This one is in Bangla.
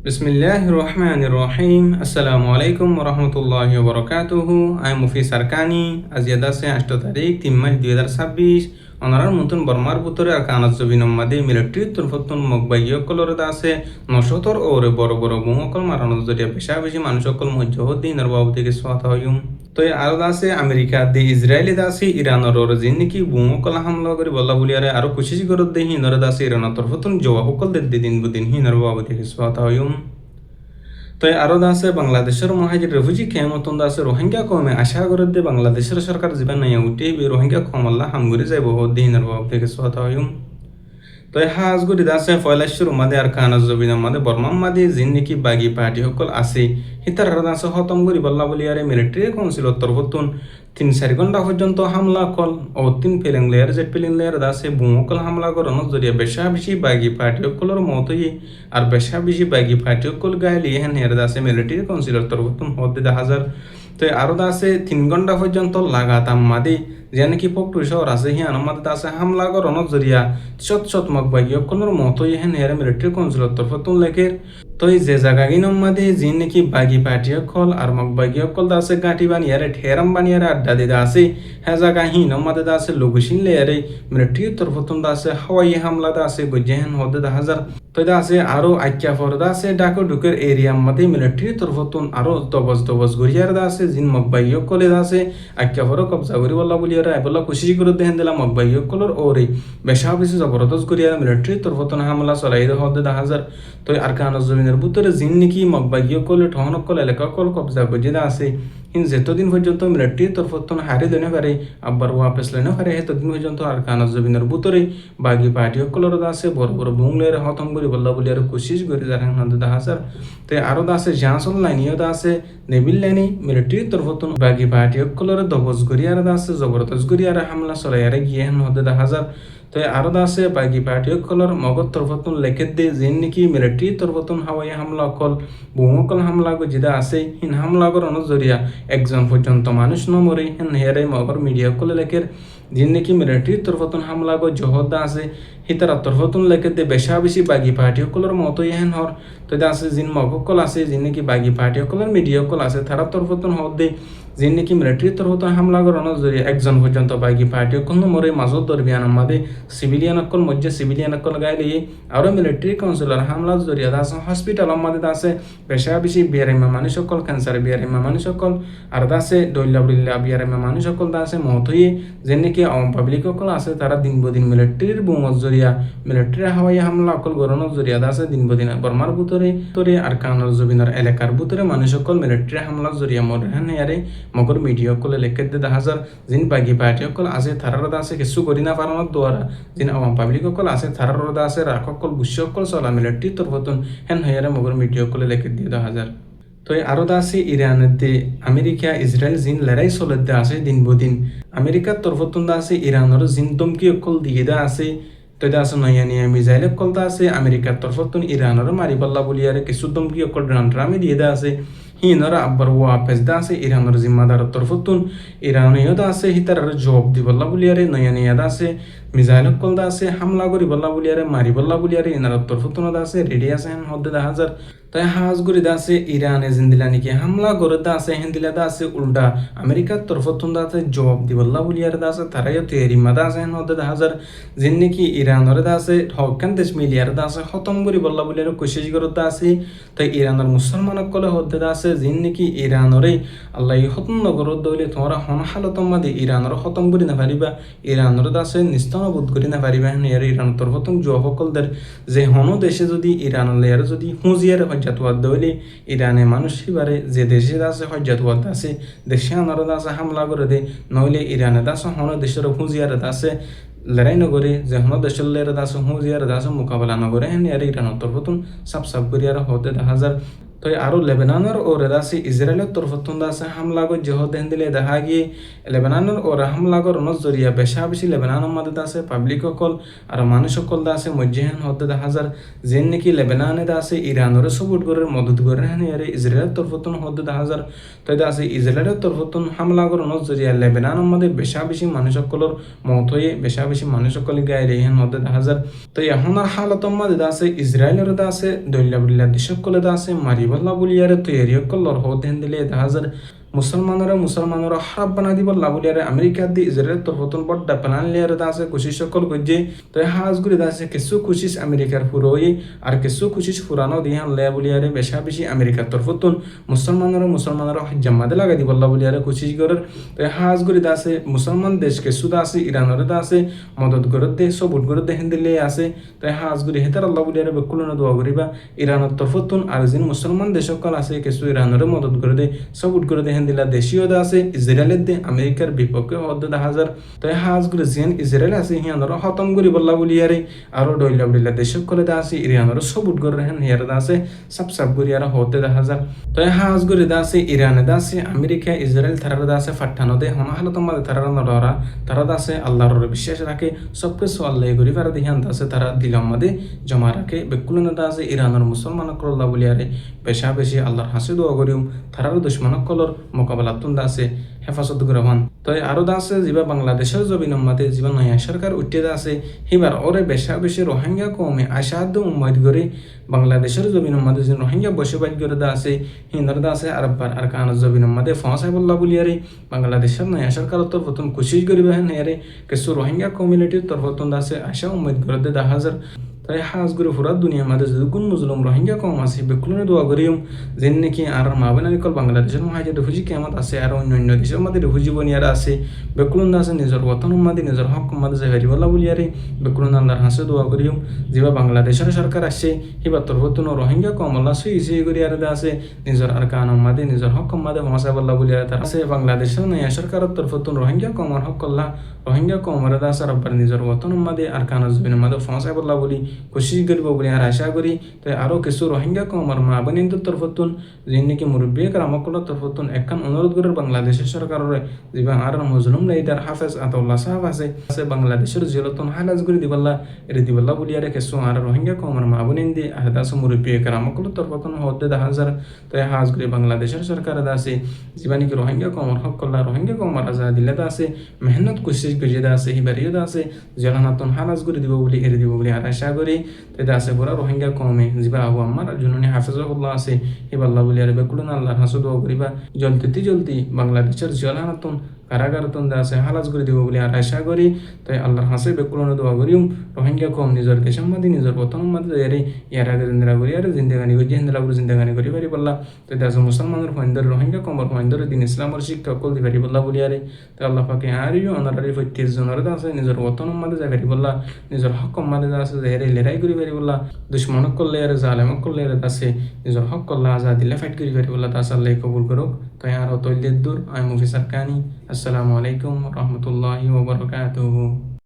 বিসমিল্লাহির রহমানির রহিম। আসসালামু আলাইকুম ওরহমতুল্লাহি ওবরাকাতুহু। আমি মুফি সারকানি। আজ ইয়াদ আছে 8 তারিখ 3 মাস 2026। অনারার মতন বর্মার ভিতরে আর কানাজ জবিনম মাদে মিলিটারি তরফতুন মকবাইয় কলরদা আছে নশতর ওরে বড় বড় বোমকল মারানোর জরিয়া বেশা বেশি মানুষ সকল মধ্যহদ্দিন আর বাবু থেকে সোয়াত হইম। তো আরো আছে আমেরিকা দে ইসরায়েলি দাসি ইরানের ওর জিন নাকি বোমকল হামলা করে বল্লা বলিয়ারে আরো কোশিশ করত দে হিনর দাসি ইরানের তরফতুন জবাব সকল দে দিন বুদিন হিনর বাবু থেকে সোয়াত হইম। তো আরো আছে বাংলাদেশের মহাজির রেফুজি খেমতন আছে রোহিঙ্গা কমে আশা করে দে বাংলাদেশের সরকার জীবন নাই উঠে রোহিঙ্গা কমল্লা হামগুরি যাইব দিনের বাব থেকে সোয়াত হইম। তো হাজগুড়ি আছে ফয়লাশ্বর মাদে আর কানাজ জবিন মাদে বর্মাম মাদে জিন নাকি বাগি পার্টি সকল আছে হিতার আছে হতম করি বল্লা বলি আরে মিলিটারি কাউন্সিলর তরফতুন 3-4 ঘন্টা পর্যন্ত হামলা কল ও 3 felling layer jet felling layer দাসে বুমকল হামলা করানোর জরিয়া বেশা বেশি বাগি পার্টি সকলের মতই আর বেশা বেশি বাগি পার্টি সকল গাইলি হেন হের দাসে মিলিটারি কাউন্সিলর তরফতুন হতে 10,000। তো আরো আছে 3 ঘন্টা পর্যন্ত লাগাতাম মাদে যে নাকি পক্টু শহর আছে হিয়ান আমাদের আছে হামলা করানোর জরিয়া সৎ মকবাগি সকলের মতই হেন হের মিলিটারি কাউন্সিলর তরফতুন লেখের। তো যে জায়গা গিনম মাদে জিন নাকি বাগি পার্টি সকল আর মকবাগি সকল দাসে গাঁটি বানিয়ারে ঠেরাম বানিয়ারে আড্ডা দিদা আছে হ্যাঁ জায়গা হিনম মাদে দাসে লঘুসিন লেয়ারে মিলিটারি তরফতুন দাসে হাওয়াই হামলা দাসে গজ্জেহেন হদে 10,000। তো আছে আরো আজ্ঞা ফরদা আছে ডাকো ঢুকের এরিয়া মাদে মিলিটারি তরফতুন আরো দবজ গড়িয়ার আছে জিন মকবাগি সকলে আছে আজ্ঞা ফর কবজা করি বল্লা বলিয়ারে বল্লা কোশিশ করে দেহেন দিলা মকবাগি সকলের ওরে বেশা বেশি জবরদস্ত করিয়া মিলিটারি তরফতুন হামলা চলাই হদে 10,000। তো আর কানজ জমিনের ভিতরে জিন নাকি মকবাগি সকলে ঠহন সকল এলাকা কল কবজা গজিদা আছে ইন যেতদিন পর্যন্ত মিলিটারি তরফতুন হারি দেনে পারে আবার ওয়াপেস লেনে পারে সেতদিন পর্যন্ত আর কানজ জমিনের ভিতরে বাগি পার্টি সকলের আছে বড় বড় বুংলের হতম করি বল্লা বলি আর কোশিশ করি যারা হদে 10,000। তো আরো আছে জাহাসল লাইনিও আছে নেবিল লাইনি মিলিটারি তরফতুন বাগি পার্টি সকলের দবজ গড়িয়ার আছে জবরদস্ত গড়িয়ার হামলা চলাইয়ারে গিয়ে হেন হদে 10,000। তো আরো আছে বাগি পার্টি সকলের মগজ তরফতুন লেখে দে যেন নাকি মিলিটারি তরফতুন হাওয়াই হামলা কল বুমকল হামলা যেটা আছে হিন হামলা করানোর জরিয়া একজন পর্যন্ত মানুষ নমরে হেন হেরে মগর মিডিয়া কলে লেখের যিন নাকি মিলিটারি তরফতুন হামলা জহদা আছে হিতার তরফতুন লেখে দে বেশা বেশি বাগি পার্টি সকলের মতই হেন হর। তো আছে যিন মগকল আছে যিন নাকি বাগি পার্টি সকলের মিডিয়া কল আছে তারা তরফতুন হদ দে যিন নাকি মিলিটারি তরফতুন হামলা করানোর জরিয়া একজন পর্যন্ত বাগি পার্টি সকল নমরে মাজত দরবিয়ান আমাদের সিভিলিয়ান সকল মধ্যে সিভিলিয়ান সকল গাইলে আরো মিলিটারি কাউন্সিলর হামলার জরিয়া আছে হসপিটাল আমাদের আছে বেশা বেশি বিয়ারিমা মানুষ সকল ক্যান্সার বিয়ারিমা মানুষ সকল আর আছে দৈল্লা বলিল্লা বিয়ারিমা মানুষ সকল আছে মহতই যে নাকি পাবলিক সকল আছে তারা দিন বদিন মিলিটারির বোমার জরিয়া মিলিটারি হাওয়াই হামলা সকল গরনের জরিয়া আছে দিন বদিন বর্মার ভিতরে তোরে আর কানর জবিনার এলাকার ভিতরে মানুষ সকল মিলিটারি হামলার জরিয়া মরেন ইয়ারে মগর মিডিয়া সকলে লেখে দে 10,000। যিন বাগি পার্টি সকল আছে তারার আছে কিছু করি না পারানোর দ্বারা যিন পাবলিক সকল আছে তারার আছে রাখ সকল বুঝ সকল চলা মিলিটারি তরফতুন হেন হইয়ারে মগর মিডিয়া সকলে লেখে দিয়ে 10,000। তো আরো আছে ইরানের দে আমেরিকা ইসরায়েল জিন লড়াই চলে দে আছে দিন বদিন আমেরিকার তরফতুন আছে ইরানের জিন দমকি অকল দিয়ে দা আছে। তো আছে নয়া নিয়া মিসাইল কলতা আছে আমেরিকার তরফতুন ইরানের মারি পাল্লা বলিয়ারে কিছু দমকি অকল ড্রামে দিয়ে দা আছে হিনরা আব্বার ওয়াপেস দা আছে ইরানের জিম্মাদার তরফতুন ইরানীয় দা আছে হিতার জবাব দি বল্লা বলিয়ারে নয়া নিয়া দা আছে মিসাইল কল দা আছে হামলা করি বল্লা বলিয়ারে মারি বল্লা বলিয়ারে ইনার তরফতুন দা আছে রেডি আছে হেন হদে 10,000। তাই হাজগুড়ি দা আছে ইরানে জিন্দিলা নাকি হামলা করে দা আছে হিন্দিলা দা আছে উল্টা আমেরিকার তরফতুন দা আছে জবাব দি বল্লা বলিয়ারে দা আছে তারাইও তৈরি মাদা আছে হেন হদে 10,000। যিন নাকি ইরানের দা আছে হকান দেশ মিলিয়ার দা আছে খতম করি বল্লা বলিয়ারে কোশিশ করে দা আছে। তাই ইরানের মুসলমানক কলে হদে দা আছে যিন নাকি ইরানরে আল্লাহ খতম নগরত দইলে তোমরা হন হালতম মাদে ইরানর খতম করি না পারিবা ইরানর দা আছে নিস্তান বোধ করি না পারিবা হেন ইয়ার ইরান তরফতুন জবাব সকলদের যে হন দেশে যদি ইরানলে আর যদি হুঁজিয়ারে হজ্জাতুয়াদ দইলে ইরানে মানুষ হিবারে যে দেশে আছে হজ্জাতুয়াদ আছে দেশে আনার আছে হামলা করে দে নইলে ইরানে দাস হন দেশের হুঁজিয়ারে আছে লড়াই নগরে যে হন দেশের লেরে দাস হুঁজিয়ারে দাস মোকাবেলা নগরে হেন ইয়ার ইরান তরফতুন সাপ করিয়ার হতে 10,000। তো আরও লেবাননের ওরে আছে ইসরায়েলের তরফতুন আছে হামলা করে যেহ দেন দিলে দেখা গিয়ে লেবাননের ওরে হামলা কর জরিয়া বেশা বেশি লেবাননের মধ্যে আছে পাবলিক সকল আর মানুষ সকল আছে মজ্জিহান হতে দেখা যার যেন নাকি লেবাননে আছে ইরানের সবুট করে মদত করে হ্যাঁ ইসরায়েলের তরফতুন হতে দেখা যার তো আছে ইসরায়েলের তরফতুন হামলা কর জরিয়া লেবাননের মধ্যে বেশা বেশি মানুষ সকলের মত হয়ে বেশা বেশি মানুষ সকল গায়ে রেহান হতে দেখা যার তো এখন আর হালতর মধ্যে আছে ইসরায়েলের আছে দৈল্লা দেশ সকলে আছে মারিবল্লা বলিয়ারে তৈরি সকলর হতে দিলে দেখা যার মুসলমানরা হারাপ বানা দিব লাবুলিয়ারে আমেরিকা দি ইসরায়েলের তরফতুন বড় প্ল্যান লিয়ারে আছে কোশিশ সকল করছে তো হাজগুড়ি আছে কিছু কোশিশ আমেরিকার ফুরোই আর কিছু কোশিশ ফুরানো দিয়ে লে বলিয়ারে বেশা বেশি আমেরিকার তরফতুন মুসলমানরা জামাতে লাগাই দিব লাবুলিয়ারে কোশিশ করার তো হাজগুড়ি আছে মুসলমান দেশ কিছু আছে ইরানের আছে মদত গরত দে সবুট গরত দে হিন্দিলে আছে তো হাজগুড়ি হেতার আল্লাহ বলিয়ারে বেকুলনে দোয়া করিবা ইরানের তরফতুন আর যিন মুসলমান দেশ সকল আছে কিছু ইরানের মদত করে দে সবুট করে দে দিলা দেশীয় আছে ইসরায়েলের দে আমেরিকার বিপক্ষে হদ্দ হাজার তো হাজগুলো যেন ইসরায়েল আছে হিয়ানোর হতম করি বললা বলিয়ারে আরো ডইলা দেশ করে আছে ইরানোর সবুট করে হেন হিয়ার আছে সাপ করি আর হতে হাজার তো হাজগুড়ি আছে ইরানে আছে আমেরিকা ইসরায়েল তারা আছে ফাটানো দে হন হালত মাঝে তারা আছে আল্লাহর বিশ্বাস রাখে সব কিছু আল্লাহ করি পারে দিহান আছে তারা দিলাম মাদে জমা রাখে বেকুলন আছে ইরানের মুসলমান করল্লা বলিয়ারে বেশা বেশি আল্লাহর হাসি দোয়া করিম তারার দুশ্মন কলর মোকাবেলা তুন্দা আছে হেফাজত গ্রহণ তো আরো আছে যা বাংলাদেশের জবিনের মাঝে যা নয়া সরকার উঠে আছে হিবার ওরে বেশা বেশি রোহিঙ্গা কমে আশাদ্য উম্মত করে বাংলাদেশের জবিনের মাঝে যে রোহিঙ্গা বসবাস করে আছে হিন্দর আছে আরববার আর কান জবিনের মাঝে ফসাই বললা বলিয়ারে বাংলাদেশের নয়া সরকার তরফতুন কোশিশ করিবে হেন হেরে কিছু রোহিঙ্গা কমিউনিটির তরফতুন আছে আশা উম্মত করে দে হাজার তাই হাজগুড়ি ফুরাত দুনিয়ার মাঝে যদুগুণ মুসলিম রোহিঙ্গা কম আছে বেকুলনে দোয়া করিম যেন নাকি আর মাবেনানিকল বাংলাদেশের মহাজে রেফুজি কেমত আছে আর অন্যান্য দেশের মধ্যে রেফুজি বনিয়ারা আছে বেকুলন আছে নিজের বতন মাঝে নিজের হক মাঝে যাই বলা বলিয়ারে বেকুলন আল্লাহর হাসে দোয়া করিম যেবা বাংলাদেশের সরকার আসছে হিবা তরফতুন রোহিঙ্গা কম আল্লাহ সুই করি আর আছে নিজের আর কান মাঝে নিজের হক মাঝে হমাসা বল্লা বলিয়ারে তার আছে বাংলাদেশের নয়া সরকারের তরফতুন রোহিঙ্গা কমর হক আল্লাহ রোহিঙ্গা কমর আছে রব্বার নিজের বতন মাঝে আর কান জবিনের মাঝে ফসাই বল্লা বলি কোশিশ করিব বলে আর আশা করি তাই আরও কিছু রোহিঙ্গা কমার মা বোনিন্দর তরফতুন যিনি নাকি মুরব্বী রামকলার তরফতুন একখান অনুরোধ করে বাংলাদেশের সরকারের যা আর মজলুম লাইদার হাফেজ আতাউল্লাহ সাহেব আছে বাংলাদেশের জেলতন হালাজ করে দিবাল্লা এরে দিবাল্লা বলিয়ারে কিছু আর রোহিঙ্গা কমার মা বোনিন্দি আহদাস মুরব্বী রামকলার তরফতুন হতে হাজার তাই হাজ করে বাংলাদেশের সরকার আছে যা নাকি রোহিঙ্গা কমার হক করলা রোহিঙ্গা কমার আজা দিলে আছে মেহনত কোশিশ করে আছে হিবারিও আছে জেলানাতন হালাজ করে দিব বলে এরে দিব বলে আর আশা করি তাই আছে পুরা রোহিঙ্গা কমে যা আবু আমার জুননি হাফেজুল্লাহ আছে হিবাল্লাহ বলি আর বেকুলন আল্লাহর হাসু দোয়া করিবা জলদি বাংলাদেশের জেলানাতন কারাগার তন্দা আছে হালাজ করে দিব বলে আর আশা করি তাই আল্লাহর হাসে বেকুলনে দোয়া করিম রোহিঙ্গা কম নিজের দেশের মধ্যে নিজের বতন মধ্যে এরে ইয়ার আগে জিন্দা করি আর জিন্দাগানি করি জিন্দা করে জিন্দাগানি করি পারি বললা তাই আছে মুসলমানের ফাইন্দার রোহিঙ্গা কমর ফাইন্দার দিন ইসলামের শিক্ষা কল দি পারি বললা বলি আরে তাই আল্লাহ পাকে আরিও অনারারি 35 জনের আছে নিজের বতন মধ্যে জায়গাটি বললা নিজের হক মধ্যে আছে এরে লড়াই করি পারি বললা দুশ্মন করলে আর জালেমক করলে আর আছে নিজের হক করলা আজাদিল্লা ফাইট করি পারি বললা তাস আল্লাহ কবুল করুক তাই আর তৈলের দূর আই মুফি সারকানি আসসালামু আলাইকুম রহমতুল্লাহি ওয়া বারাকাতুহু।